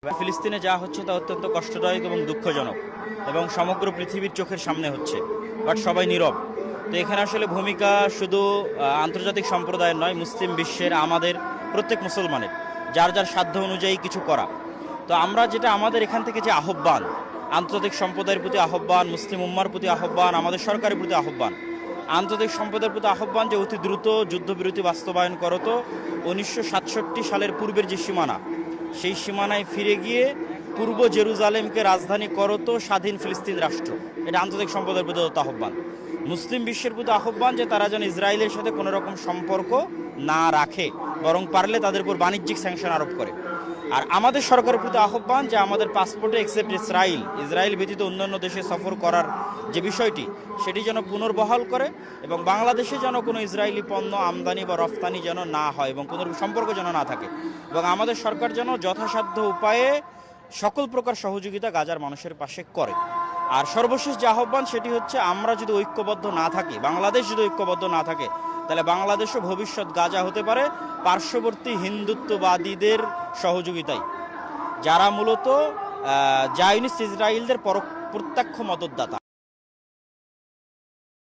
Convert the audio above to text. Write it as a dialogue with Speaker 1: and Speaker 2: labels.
Speaker 1: ফিলিস্তিনে যা হচ্ছে তা অত্যন্ত কষ্টদায়ক এবং দুঃখজনক এবং সমগ্র পৃথিবীর চোখের সামনে হচ্ছে, বাট সবাই নীরব। তো এখানে আসলে ভূমিকা শুধু আন্তর্জাতিক সম্প্রদায়ের নয়, মুসলিম বিশ্বের আমাদের প্রত্যেক মুসলমানের যার যার সাধ্য অনুযায়ী কিছু করা। তো আমরা যেটা আমাদের এখান থেকে যে আহ্বান, আন্তর্জাতিক সম্প্রদায়ের প্রতি আহ্বান, মুসলিম উম্মার প্রতি আহ্বান, আমাদের সরকারের প্রতি আহ্বান, আন্তর্জাতিক সম্প্রদায়ের প্রতি আহ্বান যে অতি দ্রুত যুদ্ধবিরতি বাস্তবায়ন করতো। 1967 সালের পূর্বের যে সীমানা, সেই সীমানায় ফিরে গিয়ে পূর্ব জেরুজালেমকে রাজধানী করতো স্বাধীন ফিলিস্তিন রাষ্ট্র। এটা আন্তর্জাতিক সম্প্রদায়ের প্রতি আহ্বান। মুসলিম বিশ্বের প্রতি আহ্বান যে তারা যেন ইসরায়েলের সাথে কোনো রকম সম্পর্ক না রাখে, বরং পারলে তাদের উপর বাণিজ্যিক স্যাংশন আরোপ করে। আর আমাদের সরকারের প্রতি আহ্বান যে আমাদের পাসপোর্টে এক্সেপ্ট ইসরায়েল ব্যতীত অন্যান্য দেশে সফর করার যে বিষয়টি, সেটি যেন পুনর্বহাল করে এবং বাংলাদেশে যেন কোনো ইসরায়েলি পণ্য আমদানি বা রফতানি যেন না হয় এবং কোনো সম্পর্ক যেন না থাকে, এবং আমাদের সরকার যেন যথাসাধ্য উপায়ে সকল প্রকার সহযোগিতা গাজার মানুষের পাশে করে। আর সর্বশেষ যে আহ্বান সেটি হচ্ছে, আমরা যদি ঐক্যবদ্ধ না থাকি, বাংলাদেশ যদি ঐক্যবদ্ধ না থাকে, তাহলে বাংলাদেশও ভবিষ্যৎ গাজা হতে পারে পার্শ্ববর্তী হিন্দুত্ববাদীদের সহযোগিতায়, যারা মূলত জায়নিস্ট ইসরায়েলদের প্রত্যক্ষ মদতদাতা।